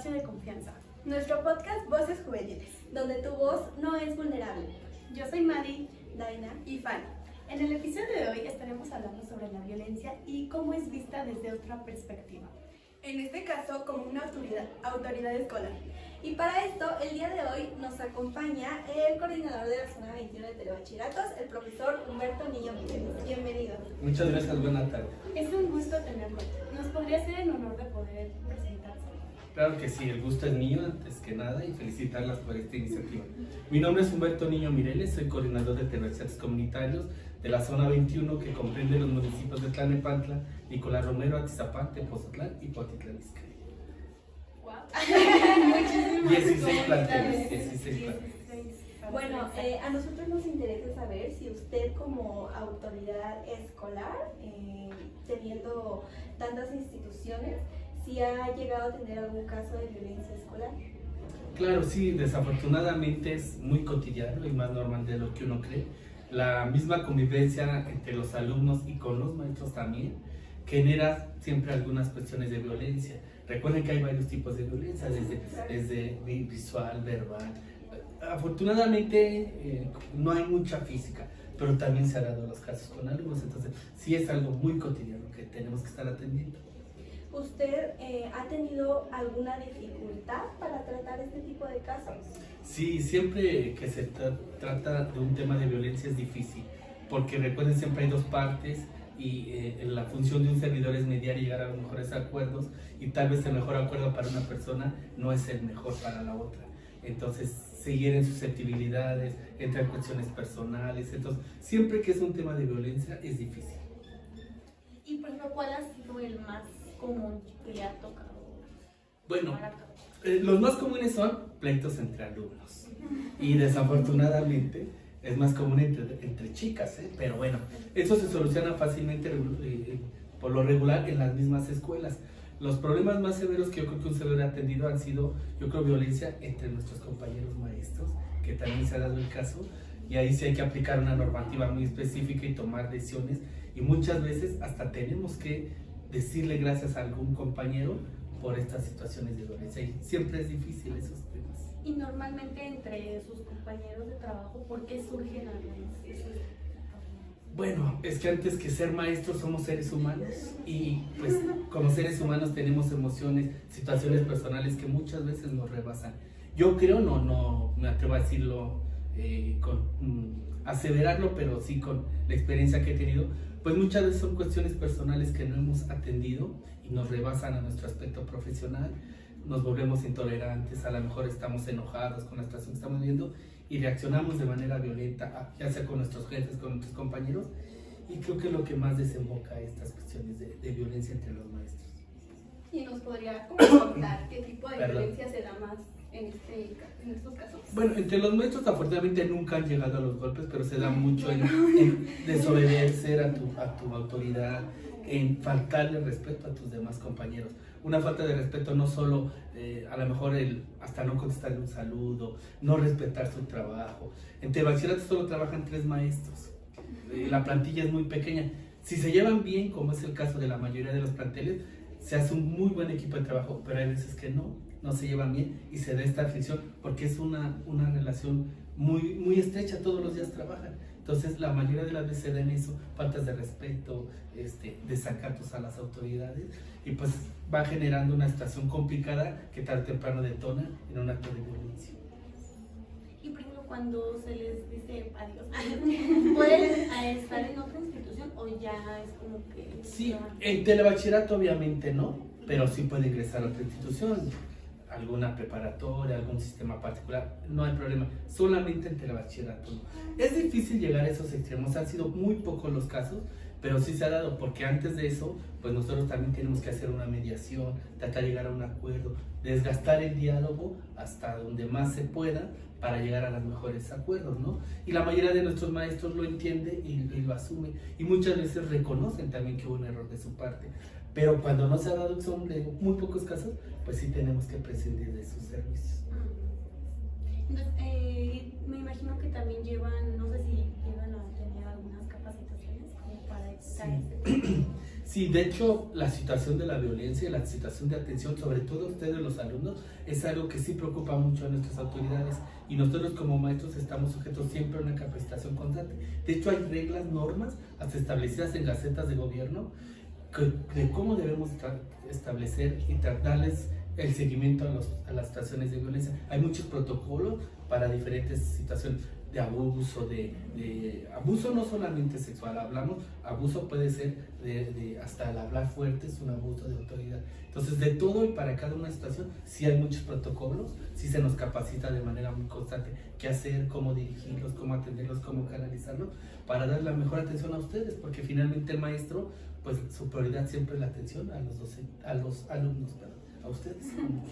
espacio de confianza. Nuestro podcast Voces Juveniles, donde tu voz no es vulnerable. Yo soy Madi, Daina y Fanny. En el episodio de hoy estaremos hablando sobre la violencia y cómo es vista desde otra perspectiva. En este caso como una autoridad escolar. Y para esto, el día de hoy nos acompaña el coordinador de la zona 21 de Telebachilleratos, el profesor Humberto Niño Mireles. Bienvenido. Muchas gracias, buena tarde. Es un gusto tenerlo. ¿Nos podría hacer el honor de poder presentarse? Claro que sí, el gusto es mío antes que nada y felicitarlas por esta iniciativa. Mi nombre es Humberto Niño Mireles, soy coordinador de televisión comunitarios de la zona 21 que comprende los municipios de Tlalnepantla, Nicolás Romero, Atizapán, Tepozotlán y Cuautitlán Izcalli. Wow. 16 planteles, 16 planteles. Bueno, a nosotros nos interesa saber si usted como autoridad escolar, teniendo tantas instituciones, si ha llegado a tener algún caso de violencia escolar. Claro, sí, desafortunadamente es muy cotidiano y más normal de lo que uno cree. La misma convivencia entre los alumnos y con los maestros también genera siempre algunas cuestiones de violencia. Recuerden que hay varios tipos de violencia, desde visual, verbal. Afortunadamente no hay mucha física, pero también se han dado los casos con alumnos, entonces sí es algo muy cotidiano que tenemos que estar atendiendo. ¿Usted ha tenido alguna dificultad para tratar este tipo de casos? Sí, siempre que se trata de un tema de violencia es difícil, porque recuerden siempre hay dos partes y la función de un servidor es mediar y llegar a los mejores acuerdos y tal vez el mejor acuerdo para una persona no es el mejor para la otra. Entonces se hieren susceptibilidades, entran cuestiones personales, entonces siempre que es un tema de violencia es difícil. Y por ejemplo, ¿cuál ha sido el más común que le ha tocado? Bueno, los más comunes son pleitos entre alumnos y desafortunadamente es más común entre chicas, pero bueno, eso se soluciona fácilmente por lo regular en las mismas escuelas. Los problemas más severos que yo creo que un servidor ha atendido han sido, yo creo, violencia entre nuestros compañeros maestros, que también se ha dado el caso, y ahí sí hay que aplicar una normativa muy específica y tomar decisiones, y muchas veces hasta tenemos que decirle gracias a algún compañero por estas situaciones de violencia, y siempre es difícil esos temas. Y normalmente entre sus compañeros de trabajo, ¿por qué surgen algunos? Bueno, es que antes que ser maestros somos seres humanos y pues como seres humanos tenemos emociones, situaciones personales que muchas veces nos rebasan. Yo creo, no me atrevo a decirlo aseverarlo, pero sí con la experiencia que he tenido, pues muchas veces son cuestiones personales que no hemos atendido y nos rebasan a nuestro aspecto profesional, nos volvemos intolerantes, a lo mejor estamos enojados con la situación que estamos viviendo y reaccionamos de manera violenta, ya sea con nuestros jefes, con nuestros compañeros, y creo que es lo que más desemboca estas cuestiones de violencia entre los maestros. ¿Y nos podría contar qué tipo de violencia se da más en estos casos? Bueno, entre los maestros afortunadamente nunca han llegado a los golpes, pero se da mucho en desobedecer a tu autoridad, en faltarle respeto a tus demás compañeros. Una falta de respeto no solo, a lo mejor hasta no contestarle un saludo, no respetar su trabajo. En Telebachillerato solo trabajan 3 maestros, la plantilla es muy pequeña. Si se llevan bien, como es el caso de la mayoría de los planteles, se hace un muy buen equipo de trabajo, pero hay veces que no se llevan bien y se da esta fricción porque es una relación muy estrecha, todos los días trabajan. Entonces la mayoría de las veces se dan eso, faltas de respeto, desacatos a las autoridades y pues va generando una situación complicada que tarde o temprano detona en un acto de violencia. Y por ejemplo, cuando se les dice adiós, ¿pueden estar en otra institución o ya es como que...? Sí, en telebachillerato obviamente no, pero sí puede ingresar a otra institución, alguna preparatoria, algún sistema particular, no hay problema, solamente en telebachillerato no. Es difícil llegar a esos extremos, han sido muy pocos los casos, pero sí se ha dado, porque antes de eso, pues nosotros también tenemos que hacer una mediación, tratar de llegar a un acuerdo, desgastar el diálogo hasta donde más se pueda para llegar a los mejores acuerdos, ¿no? Y la mayoría de nuestros maestros lo entiende y lo asume, y muchas veces reconocen también que hubo un error de su parte, pero cuando no se ha dado, son de muy pocos casos, pues sí tenemos que prescindir de sus servicios. Entonces, me imagino que también llevan, no sé si llevan a tener algunas capacitaciones como para evitar este tipo. Sí, de hecho, la situación de la violencia y la situación de atención, sobre todo ustedes los alumnos, es algo que sí preocupa mucho a nuestras autoridades y nosotros como maestros estamos sujetos siempre a una capacitación constante. De hecho, hay reglas, normas, hasta establecidas en gacetas de gobierno, de cómo debemos establecer y darles el seguimiento a las situaciones de violencia. Hay muchos protocolos para diferentes situaciones de abuso, de abuso no solamente sexual, hablamos, abuso puede ser hasta el hablar fuerte es un abuso de autoridad. Entonces, de todo y para cada una situación, sí hay muchos protocolos, sí se nos capacita de manera muy constante qué hacer, cómo dirigirlos, cómo atenderlos, cómo canalizarlos, para dar la mejor atención a ustedes, porque finalmente el maestro, pues su prioridad siempre es la atención a los alumnos, perdón, a ustedes como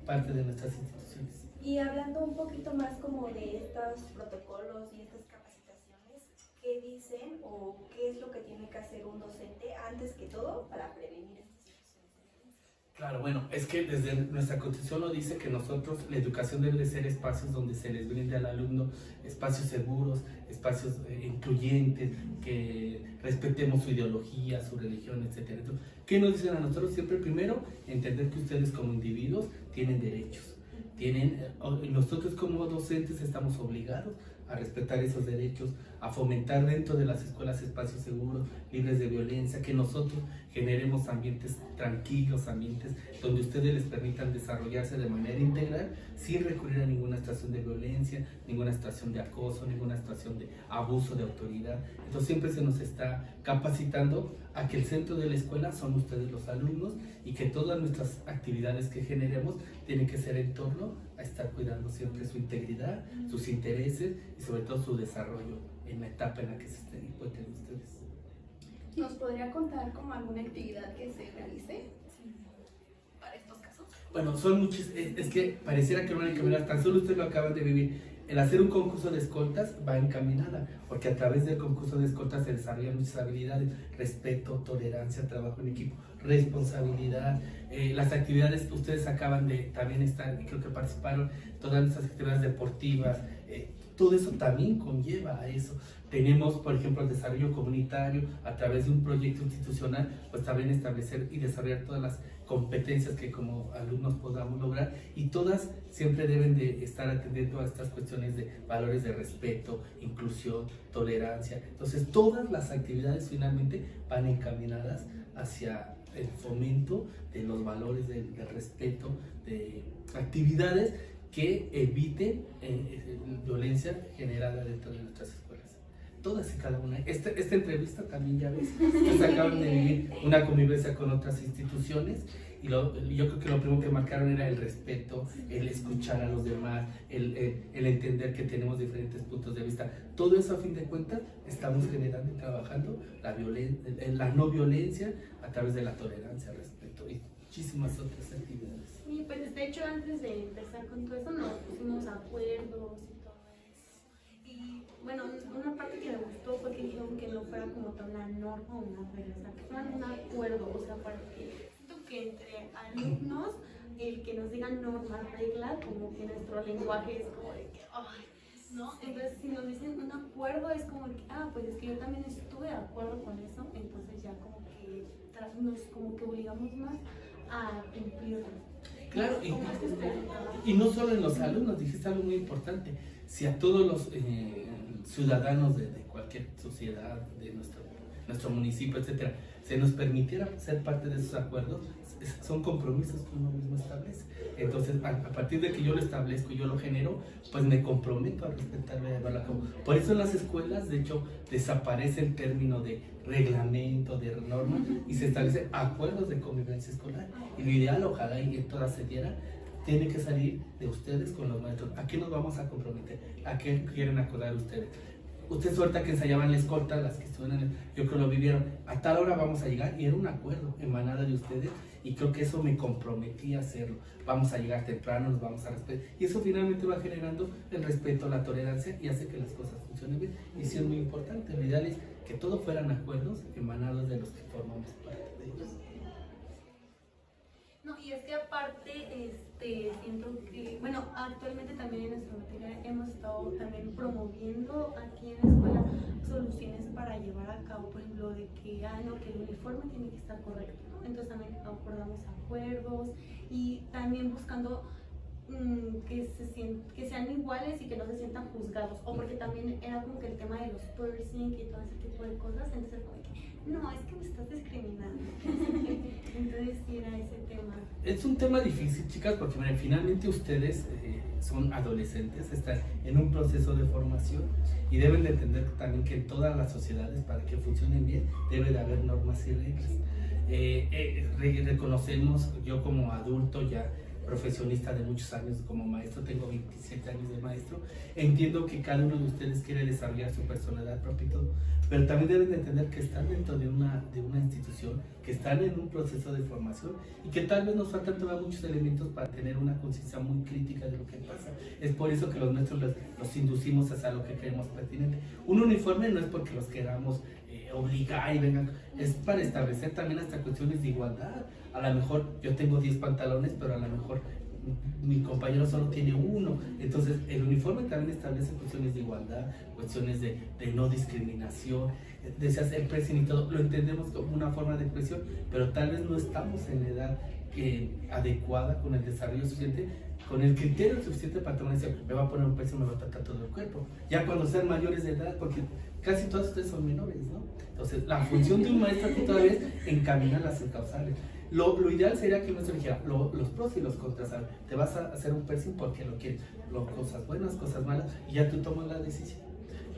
parte de nuestras instituciones. Y hablando un poquito más como de estos protocolos y estas capacitaciones, ¿qué dicen o qué es lo que tiene que hacer un docente antes que todo para prevenir estas situaciones de violencia? Claro, bueno, es que desde nuestra Constitución lo dice que nosotros, la educación debe de ser espacios donde se les brinde al alumno espacios seguros, espacios incluyentes, que respetemos su ideología, su religión, etc. Entonces, ¿qué nos dicen a nosotros? Siempre primero, entender que ustedes como individuos tienen derechos. Nosotros como docentes estamos obligados a respetar esos derechos, a fomentar dentro de las escuelas espacios seguros, libres de violencia, que nosotros generemos ambientes tranquilos, ambientes donde ustedes les permitan desarrollarse de manera integral sin recurrir a ninguna situación de violencia, ninguna situación de acoso, ninguna situación de abuso de autoridad. Entonces siempre se nos está capacitando a que el centro de la escuela son ustedes los alumnos y que todas nuestras actividades que generemos tienen que ser en torno a estar cuidando siempre su integridad, sus intereses y sobre todo su desarrollo en la etapa en la que se encuentren ustedes. ¿Nos podría contar como alguna actividad que se realice para estos casos? Bueno, son muchos, es que pareciera que no hay que mirar, tan solo ustedes lo acaban de vivir. El hacer un concurso de escoltas va encaminada, porque a través del concurso de escoltas se desarrollan muchas habilidades: respeto, tolerancia, trabajo en equipo, responsabilidad. Las actividades, ustedes acaban de también estar, creo que participaron, todas nuestras actividades deportivas, todo eso también conlleva a eso. Tenemos, por ejemplo, el desarrollo comunitario a través de un proyecto institucional, pues también establecer y desarrollar todas las competencias que como alumnos podamos lograr, y todas siempre deben de estar atendiendo a estas cuestiones de valores de respeto, inclusión, tolerancia. Entonces, todas las actividades finalmente van encaminadas hacia el fomento de los valores del respeto, de actividades que eviten violencia generada dentro de nuestras escuelas. Todas y cada una. Esta entrevista también, ya ves, ustedes acaban de vivir una convivencia con otras instituciones y yo creo que lo primero que marcaron era el respeto, el escuchar a los demás, el entender que tenemos diferentes puntos de vista. Todo eso, a fin de cuentas, estamos generando y trabajando la no violencia a través de la tolerancia, el respeto y muchísimas otras actividades. Y pues de hecho, antes de empezar con todo eso, nos pusimos acuerdos y todo eso. Y bueno, una parte que me gustó fue que dijeron que no fuera como tal una norma o una regla, o sea, que fueran un acuerdo, o sea, para que siento que entre alumnos, el que nos digan normas, reglas, como que nuestro lenguaje es como de que, ay, ¿no? Entonces, si nos dicen un acuerdo, es como que, pues es que yo también estuve de acuerdo con eso, entonces ya nos como que obligamos más a cumplirlo. Claro, y no solo en los alumnos, dijiste algo muy importante. Si a todos los ciudadanos de cualquier sociedad, de nuestro municipio, etcétera, se nos permitiera ser parte de esos acuerdos, son compromisos que uno mismo establece. Entonces, a partir de que yo lo establezco y yo lo genero, pues me comprometo a respetarlo y a llevarlo a cabo. Por eso en las escuelas, de hecho, desaparece el término de reglamento, de norma, y se establecen acuerdos de convivencia escolar. Y lo ideal, ojalá y en todas se diera, tiene que salir de ustedes con los maestros. ¿A qué nos vamos a comprometer? ¿A qué quieren acordar ustedes? Ustedes ahorita que ensayaban la escolta, las que estuvieron, yo creo que lo vivieron, a tal hora vamos a llegar, y era un acuerdo emanado de ustedes, y creo que eso me comprometí a hacerlo. Vamos a llegar temprano, nos vamos a respetar, y eso finalmente va generando el respeto, la tolerancia, y hace que las cosas funcionen bien, y sí es muy importante. Lo ideal es que todo fueran acuerdos emanados de los que formamos parte de ellos. No, y es que aparte, siento que, bueno, actualmente también en nuestra materia hemos estado también promoviendo aquí en la escuela soluciones para llevar a cabo, por ejemplo, de que, no, que el uniforme tiene que estar correcto, ¿no? Entonces también acordamos acuerdos y también buscando que sean iguales y que no se sientan juzgados, o porque también era como que el tema de los piercing y todo ese tipo de cosas, entonces como que, no, es que me estás discriminando, entonces sí era ese tema. Es un tema difícil, chicas, porque miren, finalmente ustedes son adolescentes, están en un proceso de formación y deben de entender también que en todas las sociedades, para que funcionen bien, debe de haber normas y reglas. Reconocemos, yo como adulto ya profesionista de muchos años como maestro, tengo 27 años de maestro, entiendo que cada uno de ustedes quiere desarrollar su personalidad propia y todo, pero también deben de entender que están dentro de una institución, que están en un proceso de formación y que tal vez nos faltan todavía muchos elementos para tener una conciencia muy crítica de lo que pasa. Es por eso que los maestros los inducimos hacia lo que creemos pertinente. Un uniforme no es porque los queramos obligar y vengan, es para establecer también hasta cuestiones de igualdad. A lo mejor yo tengo 10 pantalones, pero a lo mejor mi compañero solo tiene uno. Entonces el uniforme también establece cuestiones de igualdad, cuestiones de no discriminación, de hacer presión y todo. Lo entendemos como una forma de expresión, pero tal vez no estamos en la edad adecuada, con el desarrollo suficiente, con el criterio suficiente para tomar una decisión. Me va a poner un peso, me va a tratar todo el cuerpo. Ya cuando sean mayores de edad, porque casi todos ustedes son menores, ¿no? Entonces la función de un maestro aquí todavía es encaminar las encausales. Lo ideal sería que el maestro dijera los pros y los contras. Te vas a hacer un piercing porque lo quieres, cosas buenas, cosas malas, y ya tú tomas la decisión.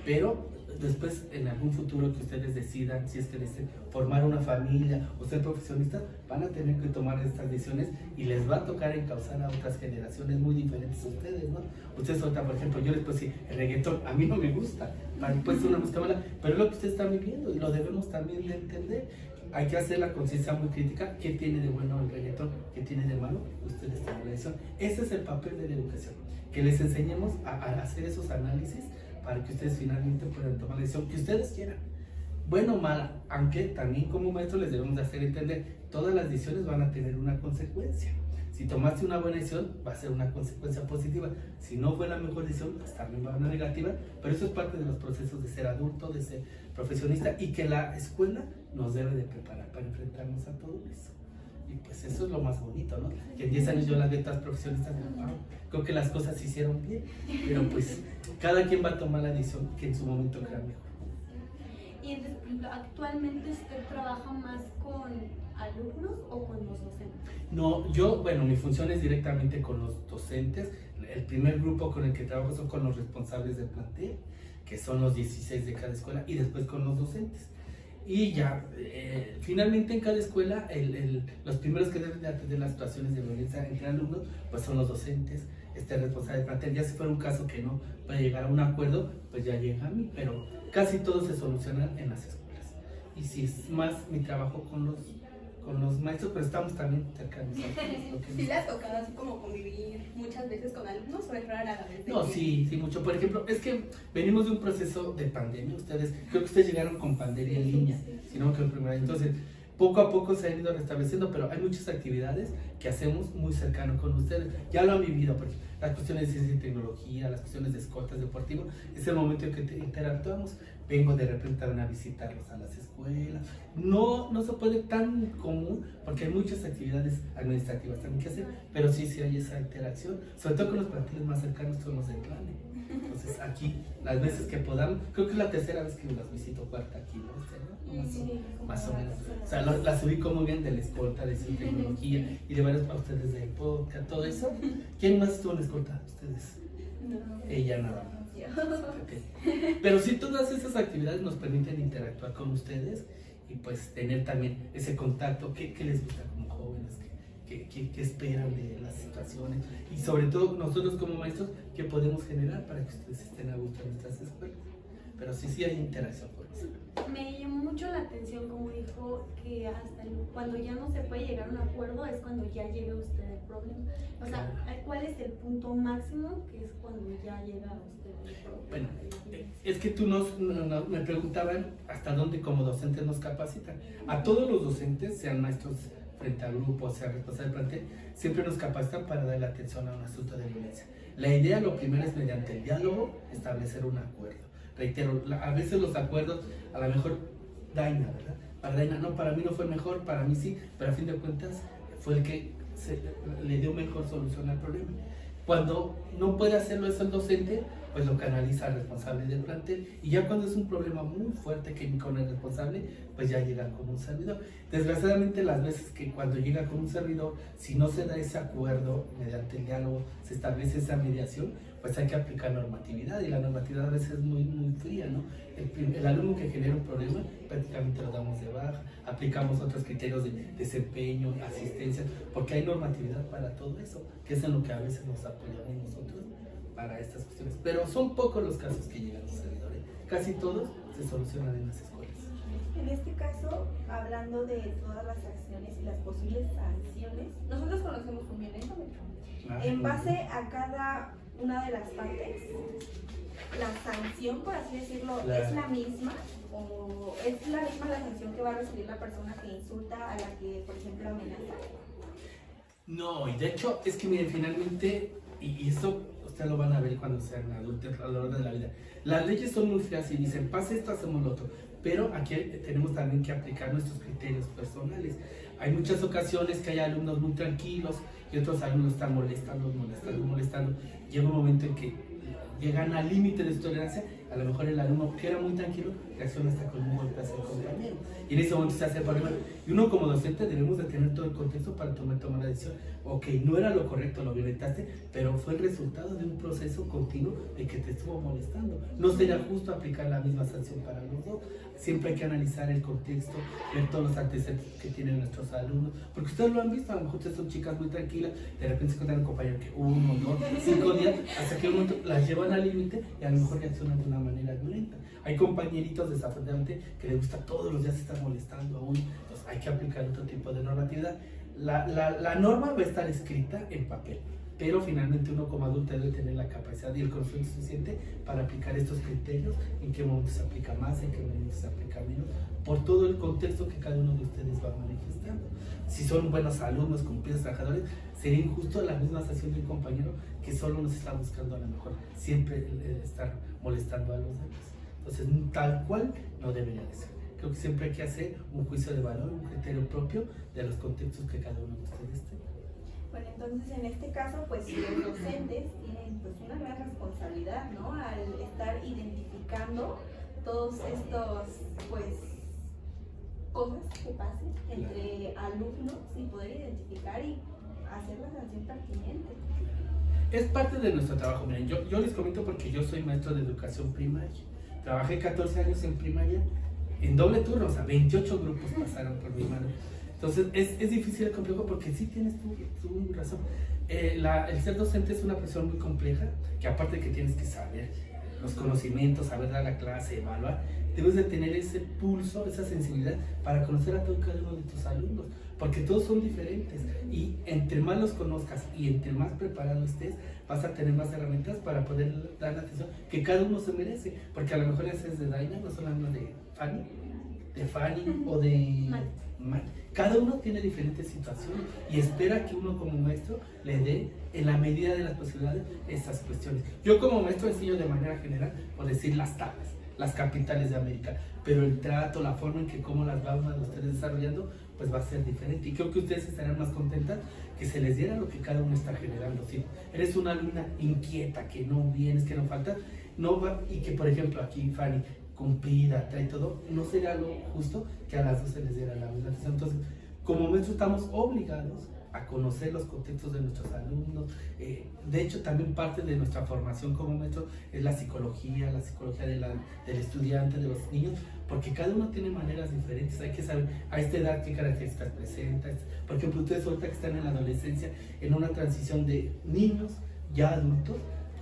Pero después, en algún futuro que ustedes decidan, si es que deciden formar una familia o ser profesionistas, van a tener que tomar estas decisiones y les va a tocar encauzar a otras generaciones muy diferentes a ustedes, ¿no? Ustedes ahorita, por ejemplo, yo les puedo decir, el reggaetón a mí no me gusta, puede ser una música mala, pero es lo que ustedes están viviendo y lo debemos también de entender. Hay que hacer la conciencia muy crítica. ¿Qué tiene de bueno el reggaetón? ¿Qué tiene de malo? Ustedes toman la decisión. Ese es el papel de la educación, que les enseñemos a hacer esos análisis para que ustedes finalmente puedan tomar la decisión que ustedes quieran, bueno o mala, aunque también como maestros les debemos de hacer entender, todas las decisiones van a tener una consecuencia. Si tomaste una buena decisión, va a ser una consecuencia positiva. Si no fue la mejor decisión, pues también va a una negativa. Pero eso es parte de los procesos de ser adulto, de ser profesionista, y que la escuela nos debe de preparar para enfrentarnos a todo eso. Y pues eso es lo más bonito, ¿no? Que en 10 años yo las veo todas profesionistas, wow, creo que las cosas se hicieron bien. Pero pues cada quien va a tomar la decisión que en su momento crea mejor. Y entonces, por ejemplo, actualmente usted trabaja más con alumnos o con los docentes? No, bueno, mi función es directamente con los docentes. El primer grupo con el que trabajo son con los responsables del plantel, que son los 16 de cada escuela, y después con los docentes. Y ya, finalmente en cada escuela, los primeros que deben de atender las situaciones de violencia entre alumnos, pues son los docentes, responsable del plantel. Ya si fuera un caso que no puede llegar a un acuerdo, pues ya llega a mí, pero casi todo se soluciona en las escuelas. Y si es más mi trabajo con los maestros, pero estamos también cerca de nosotros. ¿Sí le ha tocado así como convivir muchas veces con alumnos o es rara la vez? No, sí, mucho. Por ejemplo, es que venimos de un proceso de pandemia. Creo que ustedes llegaron con pandemia en línea, si no que el primer año. Entonces, poco a poco se han ido restableciendo, pero hay muchas actividades que hacemos muy cercano con ustedes. Ya lo han vivido, porque las cuestiones de ciencia y tecnología, las cuestiones de escoltas deportivas, es el momento en que interactuamos. Vengo de repente a visitarlos a las escuelas. No se puede tan común porque hay muchas actividades administrativas también que hacer, pero sí hay esa interacción, sobre todo con los planteles más cercanos, son los del plane. Entonces aquí, las veces que podamos, creo que es la tercera vez que las visito, cuarta aquí, ¿no? Más o menos. O sea, las ubico muy bien de la escolta, de ciencia y tecnología y de varios para ustedes de podcast, todo eso. ¿Quién más estuvo en la escolta? Ustedes. Ella nada más. Okay. Pero sí, todas esas actividades nos permiten interactuar con ustedes y pues tener también ese contacto. ¿Qué les gusta como jóvenes? ¿Qué esperan de las situaciones? Y sobre todo nosotros como maestros, ¿qué podemos generar para que ustedes estén a gusto en nuestras escuelas? Pero sí hay interacción con eso. Me llamó mucho la atención como dijo que hasta cuando ya no se puede llegar a un acuerdo es cuando ya llega usted el problema. O sea, ¿cuál es el punto máximo que es cuando ya llega usted el problema? Bueno, es que me preguntaban hasta dónde como docentes nos capacitan. A todos los docentes, sean maestros frente al grupo, sea responsable del plantel, siempre nos capacitan para dar la atención a un asunto de violencia. La idea, lo primero es mediante el diálogo, establecer un acuerdo. Reitero, a veces los acuerdos a lo mejor dañan, ¿verdad? Para mí no fue mejor, para mí sí, pero a fin de cuentas fue el que le dio mejor solución al problema. Cuando no puede hacerlo eso el docente, pues lo canaliza al responsable del plantel, y ya cuando es un problema muy fuerte que con el responsable, pues ya llega con un servidor. Desgraciadamente las veces que cuando llega con un servidor, si no se da ese acuerdo mediante el diálogo, se establece esa mediación, pues hay que aplicar normatividad, y la normatividad a veces es muy fría, ¿no? El alumno que genera un problema, prácticamente lo damos de baja, aplicamos otros criterios de desempeño, asistencia, porque hay normatividad para todo eso, que es en lo que a veces nos apoyamos nosotros para estas cuestiones. Pero son pocos los casos que llegan a los servidores, casi todos se solucionan en las escuelas. En este caso, hablando de todas las acciones y las posibles sanciones, nosotros conocemos un violentómetro. En base a cada una de las partes, la sanción, por así decirlo, ¿es la misma? ¿O es la misma la sanción que va a recibir la persona que insulta a la que, por ejemplo, amenaza? No, y de hecho es que miren, finalmente, y esto ustedes lo van a ver cuando sean adultos a lo largo de la vida, las leyes son muy frías y dicen, pasa esto, hacemos lo otro, pero aquí tenemos también que aplicar nuestros criterios personales. Hay muchas ocasiones que hay alumnos muy tranquilos y otros alumnos están molestando. Llega un momento en que llegan al límite de su tolerancia, a lo mejor el alumno que era muy tranquilo reacciona hasta con un golpe hacia el compañero, y en ese momento se hace el problema, y uno como docente debemos de tener todo el contexto para tomar la decisión. Ok, no era lo correcto, lo violentaste, pero fue el resultado de un proceso continuo de que te estuvo molestando. No sería justo aplicar la misma sanción para los dos. Siempre hay que analizar el contexto, ver todos los antecedentes que tienen nuestros alumnos, porque ustedes lo han visto, a lo mejor ustedes son chicas muy tranquilas, de repente se encuentran un compañero que 1, 2, 5 días, hasta que un momento las llevan al límite y a lo mejor reaccionan de una manera violenta. Hay compañeritos desafortunadamente que les gusta todos los días estar molestando a uno, entonces hay que aplicar otro tipo de normatividad. La norma va a estar escrita en papel, pero finalmente uno como adulto debe tener la capacidad y el conocimiento suficiente para aplicar estos criterios, en qué momento se aplica más, en qué momento se aplica menos, por todo el contexto que cada uno de ustedes va manifestando. Si son buenos alumnos, cumplidos, trabajadores, sería injusto la misma sanción de un compañero que solo nos está buscando a lo mejor siempre estar molestando a los demás. Entonces, tal cual no debería de ser. Creo que siempre hay que hacer un juicio de valor, un criterio propio de los contextos que cada uno de ustedes tenga. Bueno, entonces en este caso, pues los docentes tienen pues una gran responsabilidad, ¿no? Al estar identificando todos estos, pues, cosas que pasen entre alumnos y poder identificar y hacer la sanción pertinente. Es parte de nuestro trabajo. Miren, yo les comento porque yo soy maestro de educación primaria. Trabajé 14 años en primaria en doble turno, o sea, 28 grupos pasaron por mi mano. Entonces es difícil, complejo, porque sí tienes tu razón. El ser docente es una profesión muy compleja, que aparte de que tienes que saber los conocimientos, saber dar la clase, evaluar, debes de tener ese pulso, esa sensibilidad para conocer a todo cada uno de tus alumnos, porque todos son diferentes, y entre más los conozcas y entre más preparado estés, vas a tener más herramientas para poder dar la atención que cada uno se merece, porque a lo mejor ese es de Daina, no solamente de Fanny o de Mike. Cada uno tiene diferentes situaciones y espera que uno como maestro le dé en la medida de las posibilidades esas cuestiones. Yo como maestro enseño de manera general, por decir, las tablas, las capitales de América, pero el trato, la forma en que cómo las vamos a ustedes desarrollando, pues va a ser diferente, y creo que ustedes estarán más contentas que se les diera lo que cada uno está generando. Si eres una alumna inquieta, que no vienes, que no faltas, no va, y que por ejemplo aquí Fanny cumplida, trae todo, no sería lo justo que a las dos se les diera la misma atención. Entonces, como maestros estamos obligados a conocer los contextos de nuestros alumnos. De hecho, también parte de nuestra formación como maestros es la psicología del estudiante, de los niños, porque cada uno tiene maneras diferentes. Hay que saber a esta edad qué características presenta. Por ejemplo, ustedes ahorita que están en la adolescencia, en una transición de niños ya adultos,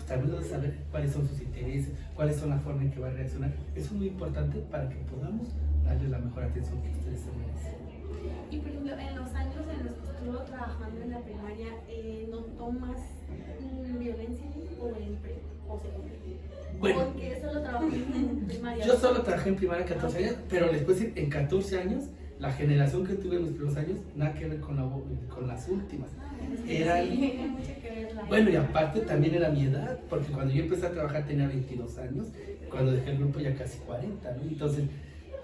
también debes saber cuáles son sus intereses, cuáles son las formas en que va a reaccionar. Eso es muy importante para que podamos darles la mejor atención que ustedes se merecen. Y por ejemplo, en los años en los que estuvo trabajando en la primaria, ¿notó más violencia o secundaria? Bueno, porque solo trabajé en primaria. Yo solo trabajé en primaria 14 años, pero les puedo decir, en 14 años La generación que tuve en mis primeros años, nada que ver con las últimas. Eran, Sí, tiene mucho que ver la bueno, y aparte también era mi edad, porque cuando yo empecé a trabajar tenía 22 años, cuando dejé el grupo ya casi 40, ¿no? Entonces,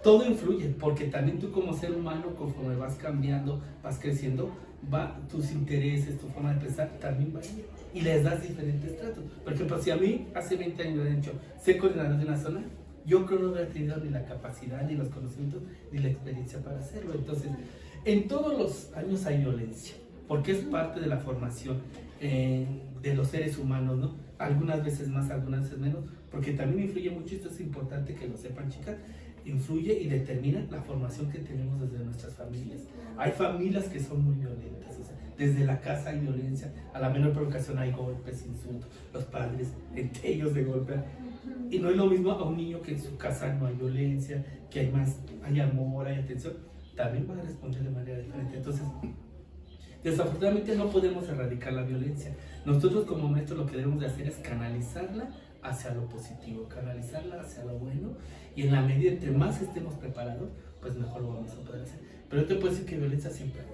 todo influye, porque también tú como ser humano, conforme vas cambiando, vas creciendo, tus intereses, tu forma de pensar también varía. Y les das diferentes tratos. Por ejemplo, si a mí hace 20 años me hubieran dicho, sé coordinador de una zona, yo creo que no hubiera tenido ni la capacidad, ni los conocimientos, ni la experiencia para hacerlo. Entonces, en todos los años hay violencia, porque es parte de la formación de los seres humanos, ¿no? Algunas veces más, algunas veces menos, porque también influye mucho, esto es importante que lo sepan, chicas, influye y determina la formación que tenemos desde nuestras familias. Hay familias que son muy violentas, o sea, desde la casa hay violencia, a la menor provocación hay golpes, insultos, los padres entre ellos de golpear. Y no es lo mismo a un niño que en su casa no hay violencia, que hay amor, hay atención, también va a responder de manera diferente. Entonces, desafortunadamente no podemos erradicar la violencia. Nosotros como maestros lo que debemos de hacer es canalizarla hacia lo positivo, canalizarla hacia lo bueno, y en la medida entre más estemos preparados, pues mejor lo vamos a poder hacer. Pero yo te puedo decir que violencia siempre hay.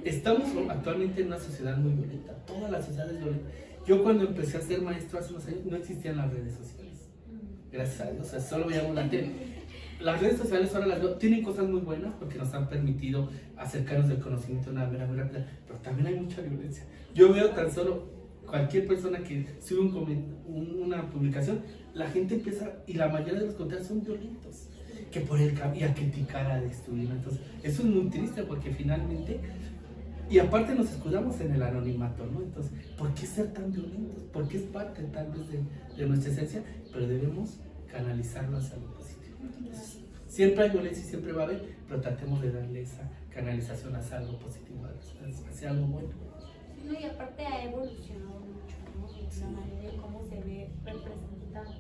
Estamos actualmente en una sociedad muy violenta, toda la sociedad es violenta. Yo cuando empecé a ser maestro hace unos años no existían las redes sociales, gracias a Dios, o sea, solo veíamos la tele. Las redes sociales ahora tienen cosas muy buenas porque nos han permitido acercarnos del conocimiento de una manera muy rápida, pero también hay mucha violencia. Yo veo tan solo cualquier persona que sube una publicación, la gente empieza, y la mayoría de los comentarios son violentos, que por el cambio, y a criticar, a destruir. Entonces, eso es muy triste porque finalmente, y aparte nos escudamos en el anonimato, ¿no? Entonces, ¿por qué ser tan violentos? Porque es parte tal vez de nuestra esencia, pero debemos canalizarlo hacia lo positivo. Entonces, siempre hay violencia y siempre va a haber, pero tratemos de darle esa canalización hacia algo positivo, hacia algo bueno. No, y aparte ha evolucionado mucho, ¿no? La manera en cómo se ve representada.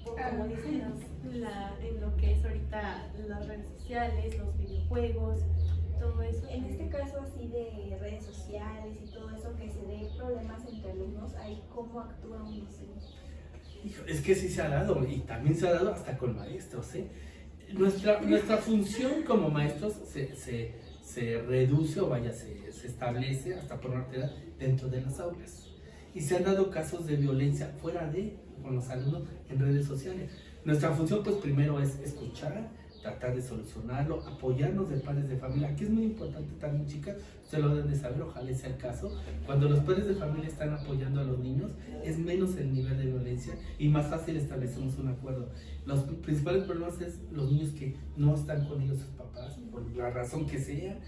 Como dicen, en lo que es ahorita las redes sociales, los videojuegos, todo eso. En este caso así de redes sociales y todo eso, que se den problemas entre alumnos, ahí cómo actúa un docente. Hijo, es que sí se ha dado, y también se ha dado hasta con maestros, ¿eh? Nuestra función como maestros se reduce, o vaya, se establece hasta por una edad dentro de las aulas. Y se han dado casos de violencia fuera con los alumnos en redes sociales. Nuestra función, pues primero es escuchar, tratar de solucionarlo, apoyarnos de padres de familia. Aquí es muy importante también, chicas, ustedes lo deben de saber, ojalá sea el caso. Cuando los padres de familia están apoyando a los niños, es menos el nivel de violencia y más fácil establecemos un acuerdo. Los principales problemas es los niños que no están con ellos sus papás, por la razón que sea,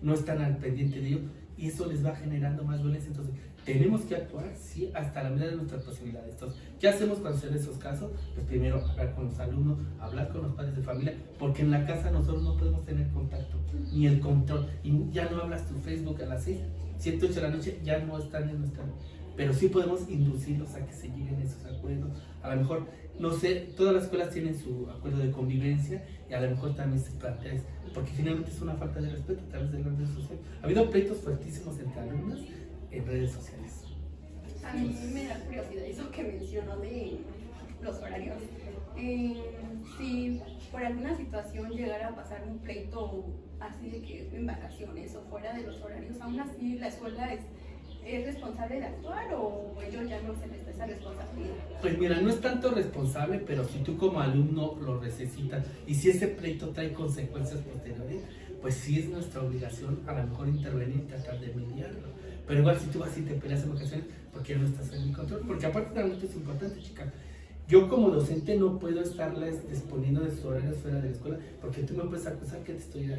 no están al pendiente de ellos, y eso les va generando más violencia. Entonces, tenemos que actuar, sí, hasta la medida de nuestras posibilidades. Entonces, ¿qué hacemos cuando se dan esos casos? Pues primero, hablar con los alumnos, hablar con los padres de familia, porque en la casa nosotros no podemos tener contacto, ni el control, y ya no hablas tu Facebook a las 6, 7, 8 de la noche, ya no están en nuestra... Pero sí podemos inducirlos a que se lleguen a esos acuerdos. A lo mejor, no sé, todas las escuelas tienen su acuerdo de convivencia, y a lo mejor también se plantea eso, porque finalmente es una falta de respeto a través de las redes sociales. Ha habido pleitos fuertísimos entre alumnos en redes sociales. A mí me da curiosidad eso que mencionó de los horarios. Si por alguna situación llegara a pasar un pleito así de que en vacaciones o fuera de los horarios, aún así la escuela es responsable de actuar, o ellos ya no se les da esa responsabilidad. Pues mira, no es tanto responsable, pero si tú como alumno lo necesitas y si ese pleito trae consecuencias posteriores, pues sí es nuestra obligación a lo mejor intervenir y tratar de mediarlo. Pero igual si tú vas y te peleas en ocasiones, porque ya no estás en mi control, porque aparte también es importante, chica. Yo como docente no puedo estarles disponiendo de sus horarios fuera de la escuela, porque tú me puedes acusar que te estoy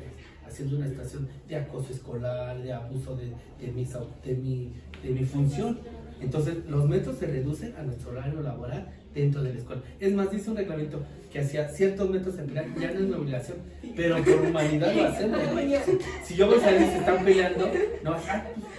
haciendo una situación de acoso escolar, de abuso de mi función. Entonces los metros se reducen a nuestro horario laboral dentro de la escuela. Es más, dice un reglamento que hacia ciertos metros en pelear ya no es mi obligación, pero por humanidad lo hacemos. Si yo voy a salir y se están peleando, no,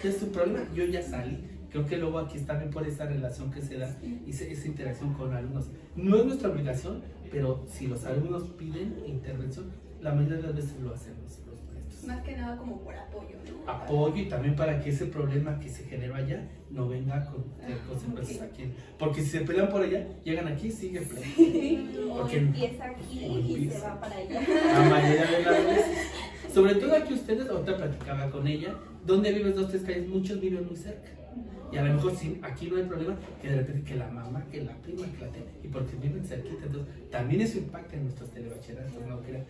es tu problema, yo ya salí. Creo que luego aquí también por esa relación que se da y esa interacción con alumnos. No es nuestra obligación, pero si los alumnos piden intervención, la mayoría de las veces lo hacemos los maestros. Más que nada como por apoyo, ¿no? Apoyo y también para que ese problema que se generó allá no venga con consecuencias ok. aquí. Porque si se pelean por allá, llegan aquí, sigue el pleito. O Porque empieza aquí o y se empieza. va para allá. La mayoría de las veces. Sobre todo aquí ustedes, ahorita platicaba con ella, donde vives 2, 3 calles, muchos viven muy cerca. Y a lo mejor sí, aquí no hay problema, que de repente que la mamá, que la prima, que la tía, y porque viven cerquita, entonces también eso impacta en nuestros telebachilleratos, no crean.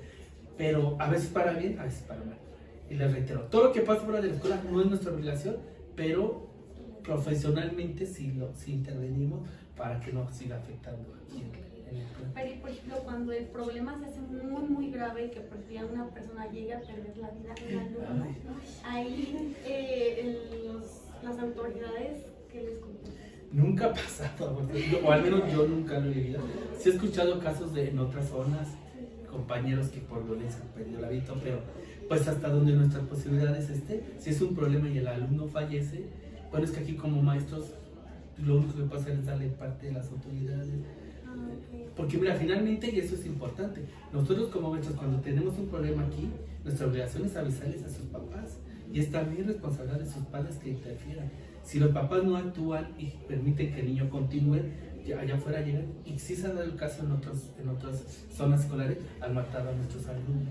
Pero a veces para bien, a veces para mal. Y les reitero, todo lo que pasa fuera de la escuela no es nuestra obligación, pero profesionalmente sí intervenimos para que no siga afectando aquí en el plan. Pero, y por ejemplo, cuando el problema se hace muy grave, que por ejemplo una persona llega a perder la vida, un alumno, ahí las autoridades, ¿qué les comentan? Nunca ha pasado, o al menos yo nunca lo he vivido. Sí he escuchado casos en otras zonas, compañeros que por violencia han perdido la vida, pero pues hasta donde nuestras posibilidades si es un problema y el alumno fallece, bueno, es que aquí como maestros lo único que pasa es darle parte de las autoridades. Porque mira, finalmente, y eso es importante, nosotros como maestros cuando tenemos un problema aquí, nuestra obligación es avisarles a sus papás y es también responsabilidad de sus padres que interfieran. Si los papás no actúan y permiten que el niño continúe, allá afuera llegan, y sí se ha dado el caso en otras zonas escolares, han matado a nuestros alumnos,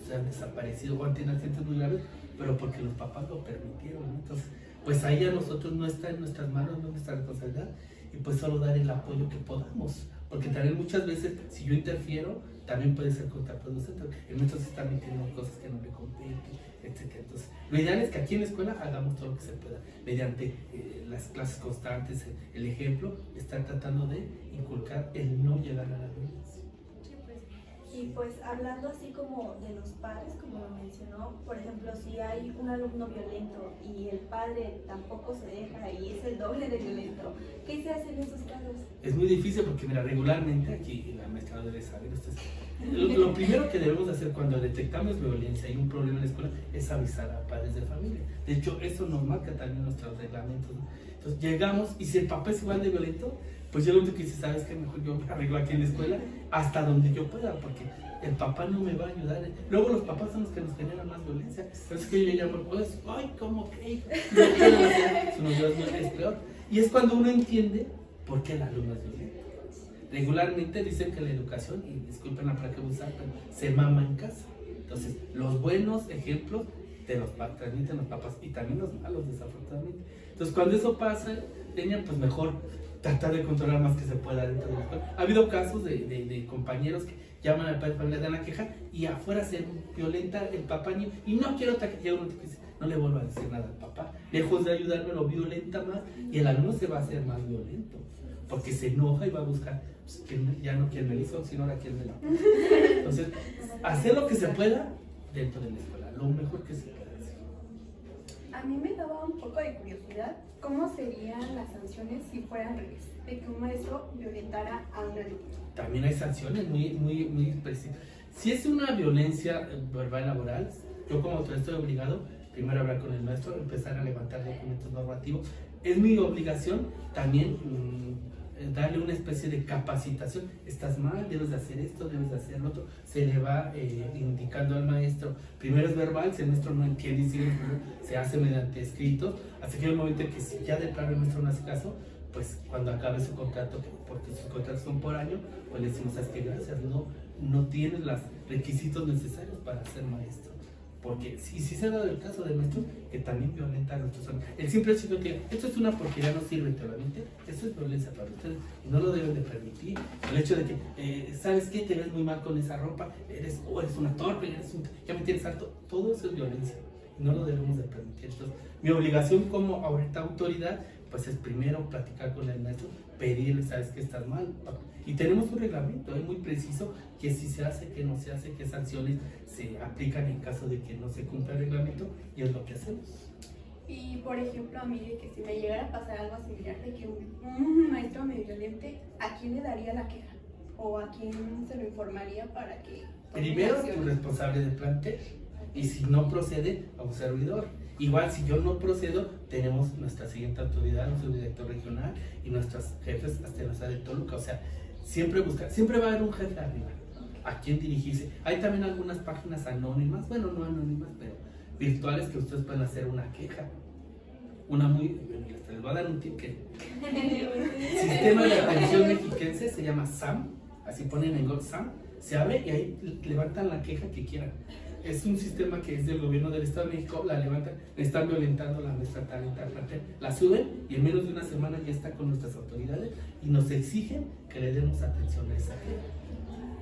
se han desaparecido o han tenido accidentes muy graves, pero porque los papás lo permitieron, ¿no? Entonces, pues ahí a nosotros no está en nuestras manos, no es nuestra responsabilidad, y pues solo dar el apoyo que podamos, porque también muchas veces si yo interfiero, también puede ser contraproducente, el maestro se está metiendo cosas que no le competen, etc. Entonces, lo ideal es que aquí en la escuela hagamos todo lo que se pueda, mediante las clases constantes, el ejemplo, estar tratando de inculcar el no llegar a la violencia. Y pues hablando así como de los padres, como lo mencionó, por ejemplo, si hay un alumno violento y el padre tampoco se deja y es el doble de violento, ¿qué se hace en esos casos? Es muy difícil porque, mira, regularmente, aquí la maestra debe saber, lo primero que debemos hacer cuando detectamos violencia y un problema en la escuela es avisar a padres de familia. De hecho, eso nos marca también nuestros reglamentos, ¿no? Entonces llegamos y si el papá es igual de violento, pues yo lo único que dice, ¿sabes qué? Mejor yo me arreglo aquí en la escuela hasta donde yo pueda, porque el papá no me va a ayudar. Luego los papás son los que nos generan más violencia. Pero es que yo le llamo, pues, ay, ¿cómo que? Es peor. Y es cuando uno entiende por qué el alumno es violento. Regularmente dicen que la educación, y disculpen la palabra que voy a usar, pero se mama en casa. Entonces, los buenos ejemplos te los transmiten los papás y también los malos, desafortunadamente. Entonces, cuando eso pasa, pues mejor tratar de controlar más que se pueda dentro de la escuela. Ha habido casos de compañeros que llaman al padre de familia, dan la queja y afuera se violenta el papá y no quiero atacar. Y uno dice, no le vuelva a decir nada al papá. Lejos de ayudarme, lo violenta más y el alumno se va a hacer más violento porque se enoja y va a buscar pues, ya no quien me lo hizo, sino ahora quien me lo hizo. Entonces, hacer lo que se pueda dentro de la escuela, lo mejor que se pueda hacer. A mí me daba un poco de curiosidad cómo serían las sanciones si fueran al revés, de que un maestro violentara a un alumno. También hay sanciones muy precisas. Si es una violencia verbal laboral, yo como autor estoy obligado primero a hablar con el maestro, empezar a levantar documentos normativos. Es mi obligación también darle una especie de capacitación. Estás mal, debes de hacer esto, debes de hacer lo otro. Se le va indicando al maestro. Primero es verbal, si el maestro no entiende y sigue, se hace mediante escritos. Hasta que hay un momento en que si ya de plano el maestro no hace caso, pues cuando acabe su contrato, porque sus contratos son por año, pues le decimos, ¿sabes qué? Gracias, no tienes los requisitos necesarios para ser maestro. Porque si se ha dado el caso de maestros que también violentan a nuestros alumnos. El simple hecho de que esto es una porquería, no sirve, te lo admite, eso es violencia para ustedes y no lo deben de permitir. El hecho de que, ¿sabes qué? Te ves muy mal con esa ropa, eres una torpe, ya me tienes harto, todo eso es violencia y no lo debemos de permitir. Entonces, mi obligación como ahorita autoridad, pues es primero platicar con el maestro, pedirle, ¿sabes qué? Estás mal, papá. Y tenemos un reglamento muy preciso que si se hace, que no se hace, qué sanciones se aplican en caso de que no se cumpla el reglamento y es lo que hacemos. Y por ejemplo, a mí de que si me llegara a pasar algo similar de que un maestro me violente, ¿a quién le daría la queja? ¿O a quién se lo informaría para que... Primero, tu responsable de plantel y si no procede, a un servidor. Igual si yo no procedo, tenemos nuestra siguiente autoridad, nuestro director regional y nuestros jefes hasta la ciudad de Toluca. O sea, siempre va a haber un jefe arriba a quien dirigirse. Hay también algunas páginas anónimas, bueno, no anónimas, pero virtuales que ustedes pueden hacer una queja. Una muy, les voy a dar un tip que Sistema de Atención Mexiquense se llama SAM, así ponen en Google SAM, se abre y ahí levantan la queja que quieran. Es un sistema que es del gobierno del Estado de México, la levantan, le están violentando la maestra tal, la suben y en menos de una semana ya está con nuestras autoridades y nos exigen que le demos atención a esa queja.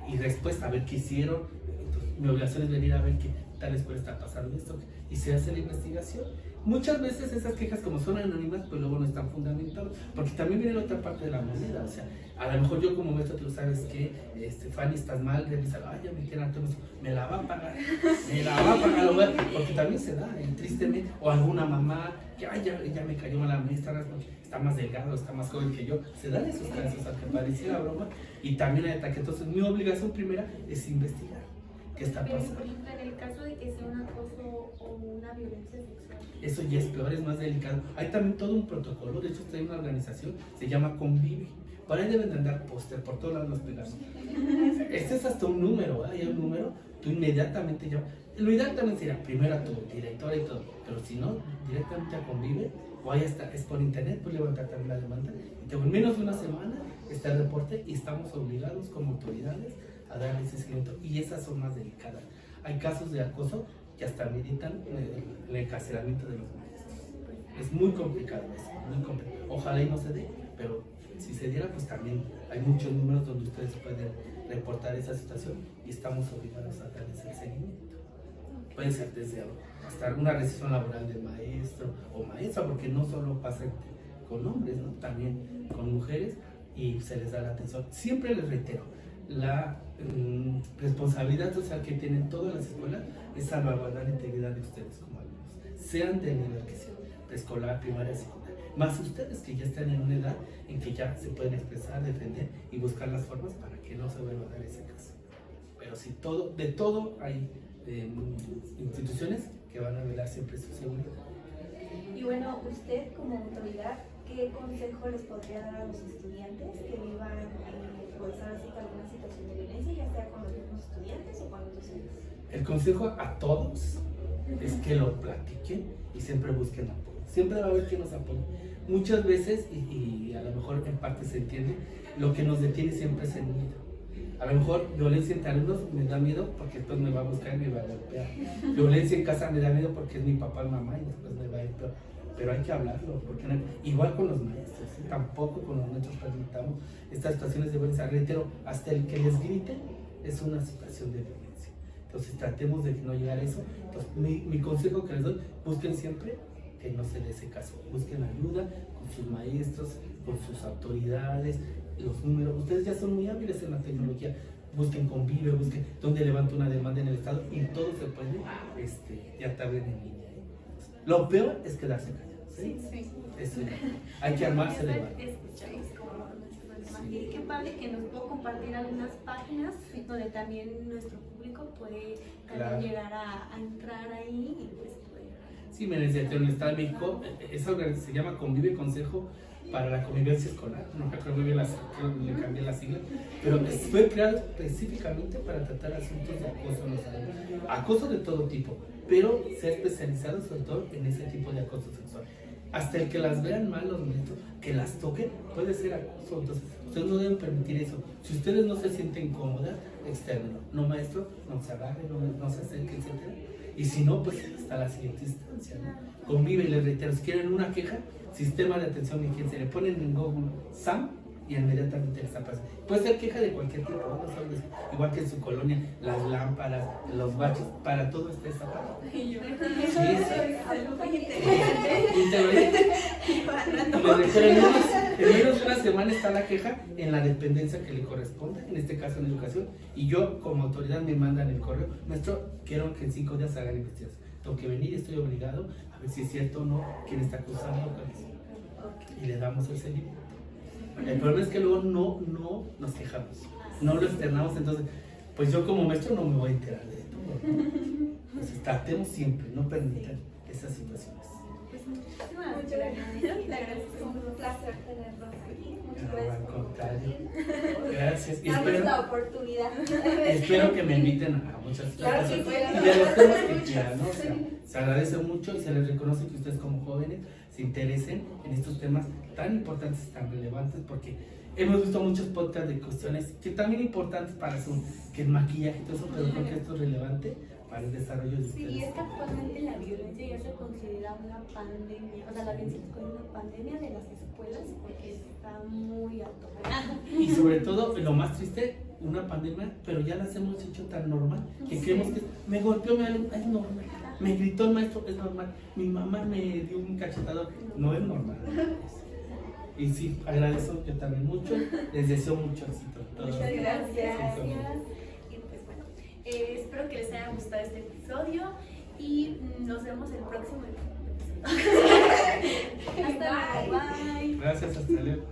Y después a ver qué hicieron. Entonces, mi obligación es venir a ver qué tal escuela está pasando esto y se hace la investigación. Muchas veces esas quejas, como son anónimas, pues luego no están fundamentadas, porque también viene la otra parte de la moneda. O sea, a lo mejor yo como maestro, tú sabes que Fanny, estás mal, revísalo, ya me quedan todo eso, me la va a pagar, porque también se da, tristemente, o alguna mamá que ya me cayó mal la maestra, está más delgado, está más joven que yo, se dan esos casos, aunque pareciera broma, y también hay ataque. Entonces, mi obligación primera es investigar qué está pasando. Por ejemplo, en el caso de que sea un acoso o una violencia sexual, eso ya es peor, es más delicado. Hay también todo un protocolo, de hecho hay una organización, se llama Convive. Por ahí deben de andar póster, por todos lados nos pegamos. Este es hasta un número, hay un número, tú inmediatamente llamas. Lo ideal también sería primero a tu directora y todo, pero si no, directamente a Convive, o ahí está, es por internet, pues levantar también la demanda. Y en menos de una semana está el reporte y estamos obligados como autoridades a dar ese seguimiento. Y esas son más delicadas. Hay casos de acoso que hasta meditan el encarcelamiento de los maestros. Es muy complicado eso, muy complicado. Ojalá y no se dé, pero si se diera, pues también hay muchos números donde ustedes pueden reportar esa situación y estamos obligados a darles el seguimiento. Puede ser desde hasta una rescisión laboral del maestro o maestra, porque no solo pasa con hombres, ¿no? También con mujeres, y se les da la atención. Siempre les reitero, la responsabilidad social que tienen todas las escuelas es salvaguardar la integridad de ustedes como alumnos, sean del nivel que sean, preescolar, primaria, secundaria, más ustedes que ya están en una edad en que ya se pueden expresar, defender y buscar las formas para que no se vuelva a dar ese caso. Pero si de todo hay instituciones que van a velar siempre su seguridad. Y bueno, usted como autoridad, ¿qué consejo les podría dar a los estudiantes que vivan pues ahora sí que alguna situación de violencia, ya sea con los mismos estudiantes o con los docentes? El consejo a todos es que lo platiquen y siempre busquen apoyo. Siempre va a haber quien nos apoye. Muchas veces, y a lo mejor en parte se entiende, lo que nos detiene siempre es el miedo. A lo mejor violencia entre alumnos me da miedo porque después me va a buscar y me va a golpear. Violencia en casa me da miedo porque es mi papá y mamá y después me va a ir peor. Pero hay que hablarlo, porque igual con los maestros, tampoco con los maestros permitamos estas situaciones de violencia. Reitero, hasta el que les grite es una situación de violencia. Entonces tratemos de no llegar a eso. Entonces, mi consejo que les doy, busquen siempre que no se dé ese caso, busquen ayuda con sus maestros, con sus autoridades, los números. Ustedes ya son muy hábiles en la tecnología, busquen Convive, busquen dónde levanto una demanda en el estado y todo se puede ya también en línea. Lo peor es quedarse callados. ¿Sí? Sí. Eso, hay que armarse de valor. escuchamos como nuestro problema. Y qué padre que nos puedo compartir algunas páginas donde también nuestro público puede Claro. llegar a entrar ahí y pues poder. Sí, miren, desde el Estado de México, esa organización se llama Convive, Consejo para la Convivencia Escolar. No me acuerdo muy bien, le cambié la sigla, pero fue creado específicamente para tratar asuntos de acoso en los alumnos. Acoso de todo tipo, pero se ha especializado sobre todo en ese tipo de acoso sexual. Hasta el que las vean mal los maestros, que las toquen, puede ser acoso. Entonces, ustedes no deben permitir eso. Si ustedes no se sienten cómodas, externo. No, maestro, no se agarre, no se acerque, etc. Y si no, pues hasta la siguiente instancia, ¿no? Convive, y les reitero, si quieren una queja, sistema de atención de quien se le ponen en Google SAM y inmediatamente les aparece. Puede ser queja de cualquier tipo, ¿no? Igual que en su colonia, las lámparas, los baches, para todo está esa parte. Sí, en menos de una semana está la queja en la dependencia que le corresponde, en este caso en educación, y yo como autoridad me mandan el correo, maestro, quiero que en 5 días hagan investigación. Tengo que venir, estoy obligado a ver si es cierto o no, quién está acusando, y le damos el seguimiento. El problema es que luego no nos quejamos, no lo externamos, entonces, pues yo como maestro no me voy a enterar de todo. Entonces tratemos siempre, no permitan esas situaciones. Pues muchísimas Muchas gracias. Le agradezco. Es un placer tenerlos aquí. Muchas No, gracias al por contrario. Gracias. Y darnos espero, la oportunidad. espero que me inviten a muchas Claro que cosas. sí. Y de los temas que quieran, ¿no? O sea, se agradece mucho y se les reconoce que ustedes como jóvenes se interesen en estos temas tan importantes, tan relevantes, porque hemos visto muchos podcasts de cuestiones que también importantes para que el maquillaje y todo eso, pero creo que esto es relevante para el desarrollo de ustedes. Sí, es que actualmente la violencia ya se considera una pandemia, o sea, la violencia es una pandemia de las escuelas porque está muy alto. Y sobre todo, lo más triste, una pandemia, pero ya las hemos hecho tan normal que creemos que me golpeó mi alumno, es normal. Me gritó el maestro, es normal. Mi mamá me dio un cachetador, no es normal. Y sí, agradezco yo también mucho, les deseo mucho éxito. Muchas gracias. Y pues bueno, espero que les haya gustado este episodio y nos vemos el próximo episodio. Hasta luego, bye. Gracias, hasta luego.